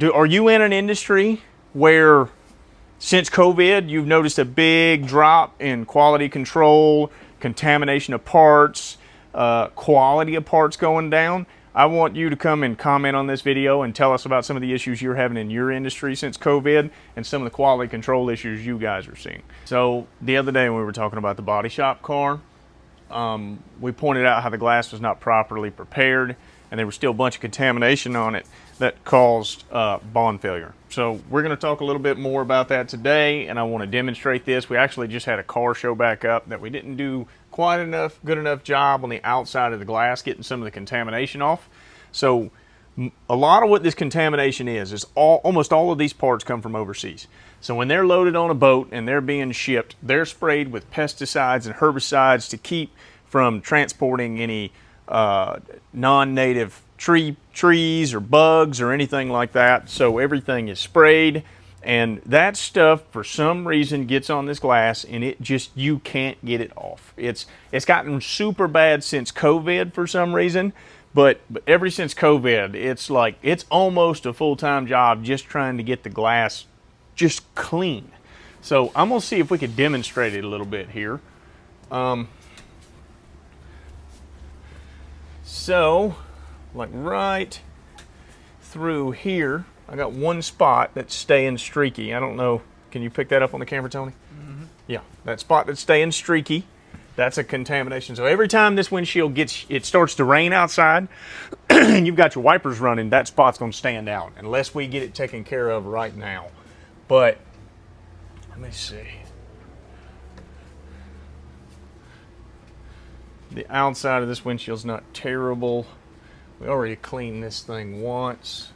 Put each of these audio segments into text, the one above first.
Are you in an industry where since COVID you've noticed a big drop in quality control, contamination of parts, quality of parts going down? I want you to come and comment on this video and tell us about some of the issues you're having in your industry since COVID and some of the quality control issues you guys are seeing. So the other day when we were talking about the body shop car, we pointed out how the glass was not properly prepared and there was still a bunch of contamination on it that caused bond failure. So we're going to talk a little bit more about that today, and I want to demonstrate this. We actually just had a car show back up that we didn't do quite good enough job on the outside of the glass getting some of the contamination off. So a lot of what this contamination is almost all of these parts come from overseas. So when they're loaded on a boat and they're being shipped, they're sprayed with pesticides and herbicides to keep from transporting any non-native trees or bugs or anything like that. So everything is sprayed, and that stuff for some reason gets on this glass and you can't get it off. It's gotten super bad since COVID for some reason, but ever since COVID, it's almost a full-time job just trying to get the glass just clean. So I'm gonna see if we could demonstrate it a little bit here. So, like right through here, I got one spot that's staying streaky. I don't know, can you pick that up on the camera, Tony? Mm-hmm. Yeah, that spot that's staying streaky, that's a contamination. So every time this windshield starts to rain outside, and you've got your wipers running, that spot's gonna stand out unless we get it taken care of right now. But, let me see. The outside of this windshield's not terrible. We already cleaned this thing once.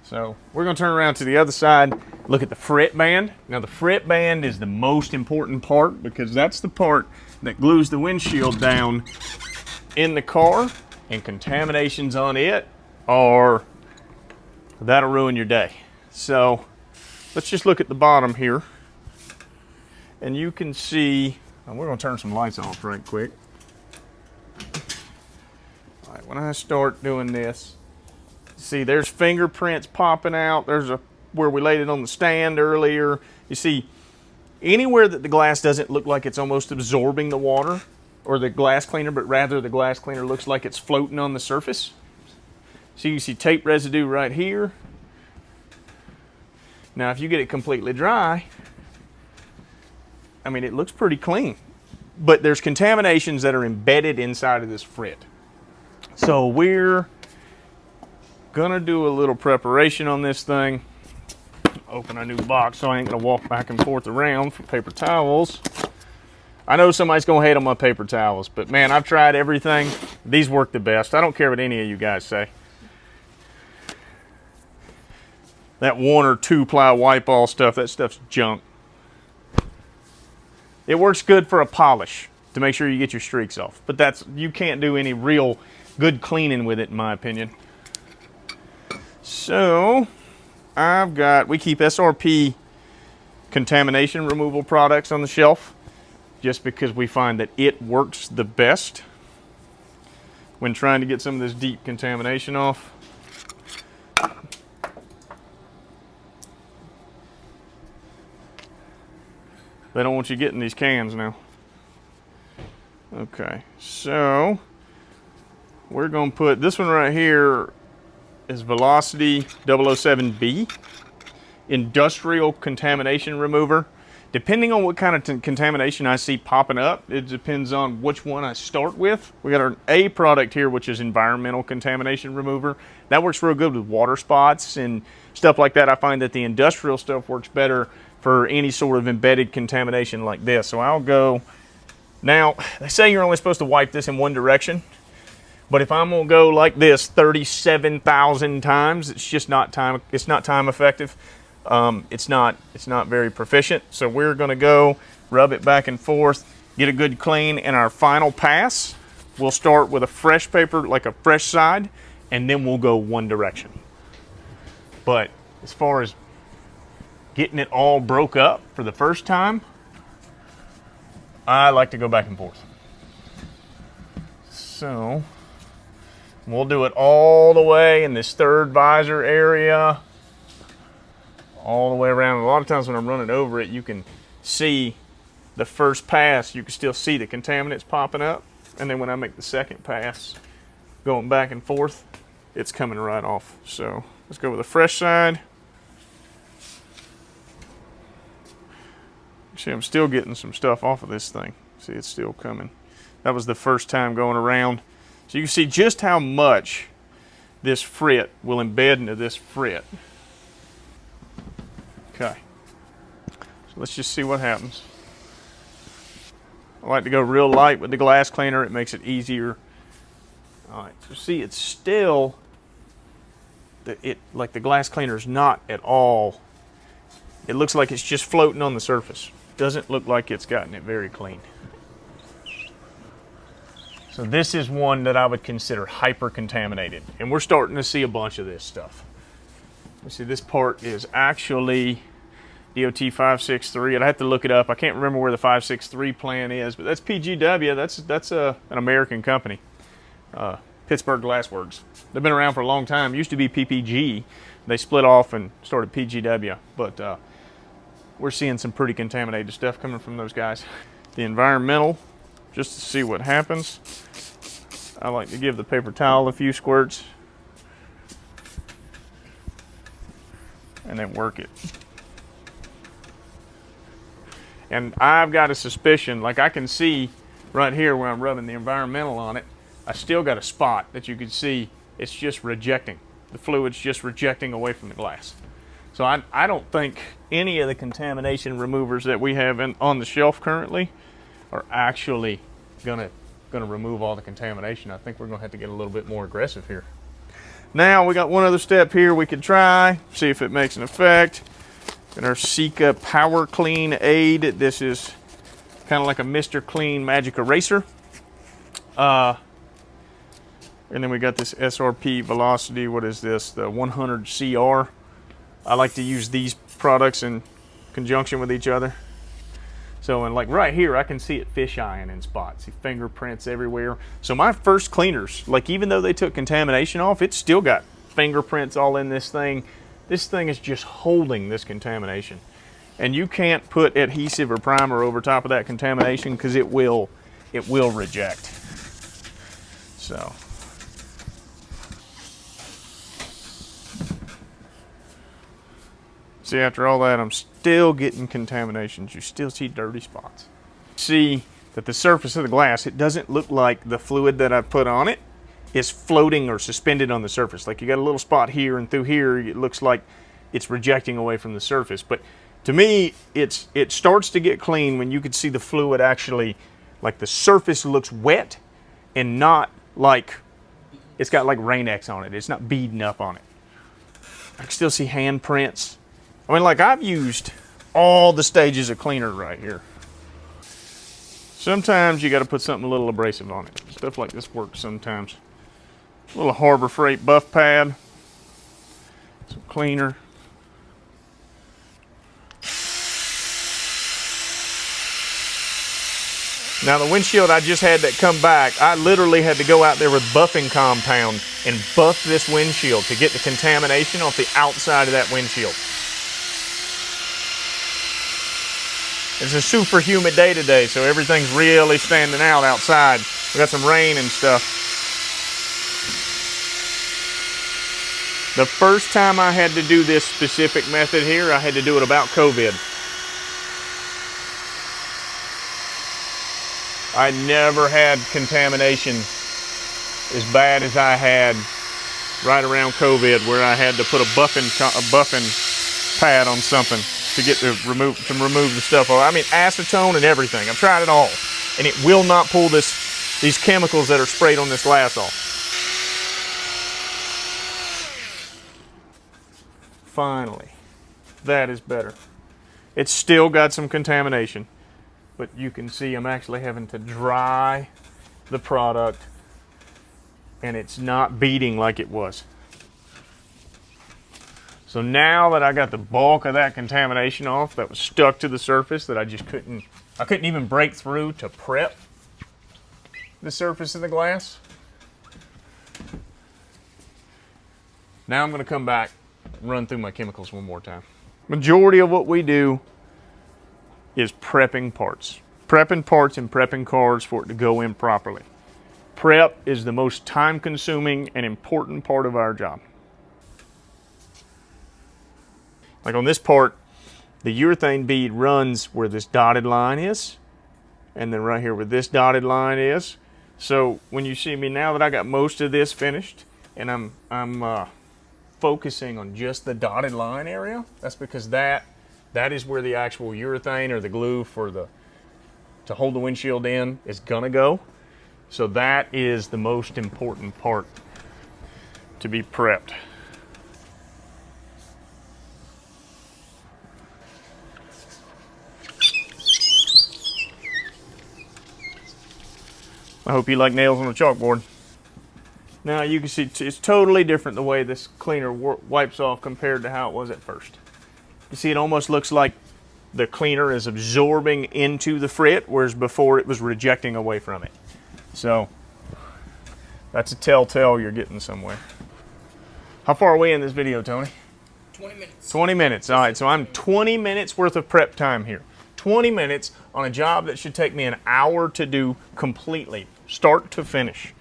So we're going to turn around to the other side, look at the frit band. Now the frit band is the most important part because that's the part that glues the windshield down in the car, and contaminations on it that'll ruin your day. So let's just look at the bottom here, and you can see, we're going to turn some lights off right quick. All right, when I start doing this, see there's fingerprints popping out. There's where we laid it on the stand earlier. You see, anywhere that the glass doesn't look like it's almost absorbing the water or the glass cleaner, but rather the glass cleaner looks like it's floating on the surface. So you can see tape residue right here. Now if you get it completely dry, I mean, it looks pretty clean, but there's contaminations that are embedded inside of this frit. So we're gonna do a little preparation on this thing. Open a new box so I ain't gonna walk back and forth around for paper towels. I know somebody's gonna hate on my paper towels, but man, I've tried everything. These work the best. I don't care what any of you guys say. That 1 or 2 ply wipe all stuff, that stuff's junk. It works good for a polish to make sure you get your streaks off, but you can't do any real good cleaning with it in my opinion. So we keep SRP contamination removal products on the shelf just because we find that it works the best when trying to get some of this deep contamination off. They don't want you getting these cans now. Okay, so we're going to put this one right here is Velocity 007B industrial contamination remover. Depending on what kind of contamination I see popping up, it depends on which one I start with. We got our A product here, which is environmental contamination remover. That works real good with water spots and stuff like that. I find that the industrial stuff works better for any sort of embedded contamination like this. So I'll go, now they say you're only supposed to wipe this in one direction, but if I'm gonna go like this 37,000 times, it's just not time effective. It's not very proficient. So we're gonna go rub it back and forth, get a good clean, and our final pass, we'll start with a fresh paper, like a fresh side, and then we'll go one direction. But as far as getting it all broke up for the first time, I like to go back and forth. So We'll do it all the way in this third visor area, all the way around. A lot of times when I'm running over it, you can see the first pass, you can still see the contaminants popping up. And then when I make the second pass, going back and forth, it's coming right off. So let's go with the fresh side. See, I'm still getting some stuff off of this thing. See, it's still coming. That was the first time going around. So you can see just how much this frit will embed into this frit. Okay. So let's just see what happens. I like to go real light with the glass cleaner. It makes it easier. All right, so see, it's still, like the glass cleaner is not at all, it looks like it's just floating on the surface. Doesn't look like it's gotten it very clean. So this is one that I would consider hyper-contaminated. And we're starting to see a bunch of this stuff. You see, this part is actually DOT 563. I'd have to look it up. I can't remember where the 563 plan is, but that's PGW. That's an American company. Pittsburgh Glass Works. They've been around for a long time. Used to be PPG. They split off and started PGW. But we're seeing some pretty contaminated stuff coming from those guys. The environmental, just to see what happens. I like to give the paper towel a few squirts and then work it. And I've got a suspicion, like I can see right here where I'm rubbing the environmental on it, I still got a spot that you can see it's just rejecting. The fluid's just rejecting away from the glass. So I don't think any of the contamination removers that we have on the shelf currently are actually gonna remove all the contamination. I think we're gonna have to get a little bit more aggressive here. Now we got one other step here we could try, see if it makes an effect. Got our Sika Power Clean Aid. This is kind of like a Mr. Clean Magic Eraser. And then we got this SRP Velocity. What is this? The 100 CR. I like to use these products in conjunction with each other. So, and like right here, I can see it fish-eyeing in spots. See fingerprints everywhere. So my first cleaners, like even though they took contamination off, it's still got fingerprints all in this thing. This thing is just holding this contamination. And you can't put adhesive or primer over top of that contamination because it will reject. So. See, after all that, I'm still getting contaminations. You still see dirty spots. See that the surface of the glass, it doesn't look like the fluid that I put on it is floating or suspended on the surface. Like you got a little spot here and through here, it looks like it's rejecting away from the surface. But to me, it starts to get clean when you can see the fluid actually, like the surface looks wet and not like it's got like Rain-X on it. It's not beading up on it. I can still see handprints. I mean, like I've used all the stages of cleaner right here. Sometimes you got to put something a little abrasive on it. Stuff like this works sometimes. A little Harbor Freight buff pad, some cleaner. Now the windshield, I just had that come back. I literally had to go out there with buffing compound and buff this windshield to get the contamination off the outside of that windshield. It's a super humid day today, so everything's really standing out outside. We got some rain and stuff. The first time I had to do this specific method here, I had to do it about COVID. I never had contamination as bad as I had right around COVID, where I had to put a buffing pad on something to get to remove the stuff off. I mean, acetone and everything. I've tried it all, and it will not pull these chemicals that are sprayed on this glass off. Finally, that is better. It's still got some contamination, but you can see I'm actually having to dry the product, and it's not beading like it was. So now that I got the bulk of that contamination off that was stuck to the surface that I couldn't even break through to prep the surface of the glass. Now I'm going to come back and run through my chemicals one more time. Majority of what we do is prepping parts. Prepping parts and prepping cars for it to go in properly. Prep is the most time-consuming and important part of our job. Like on this part, the urethane bead runs where this dotted line is, and then right here where this dotted line is. So when you see me now that I got most of this finished, and I'm focusing on just the dotted line area, that's because that is where the actual urethane or the glue for to hold the windshield in is gonna go. So that is the most important part to be prepped. I hope you like nails on a chalkboard. Now you can see it's totally different the way this cleaner wipes off compared to how it was at first. You see it almost looks like the cleaner is absorbing into the frit, whereas before it was rejecting away from it. So that's a telltale you're getting somewhere. How far are we in this video, Tony? 20 minutes. 20 minutes. All right, so I'm 20 minutes worth of prep time here. 20 minutes on a job that should take me an hour to do completely, start to finish.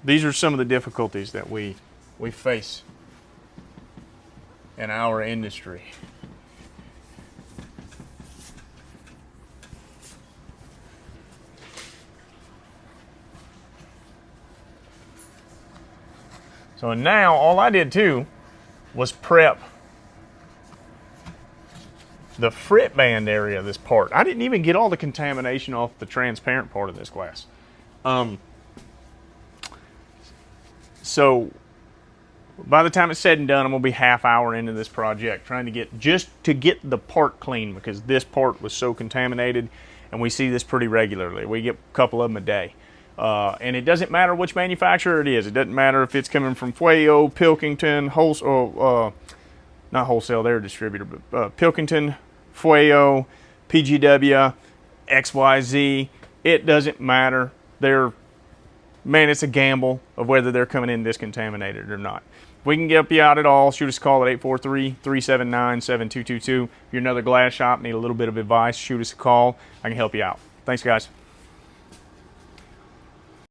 These are some of the difficulties that we face in our industry. So now all I did too was prep the frit band area of this part. I didn't even get all the contamination off the transparent part of this glass. So by the time it's said and done, I'm gonna be half hour into this project trying to get the part clean, because this part was so contaminated, and we see this pretty regularly. We get a couple of them a day. And it doesn't matter which manufacturer it is. It doesn't matter if it's coming from Fuego, Pilkington, not wholesale, they're a distributor, but Pilkington, Fuego, PGW, XYZ. It doesn't matter. Man, it's a gamble of whether they're coming in discontaminated or not. If we can help you out at all, shoot us a call at 843-379-7222. If you're another glass shop, need a little bit of advice, shoot us a call. I can help you out. Thanks, guys.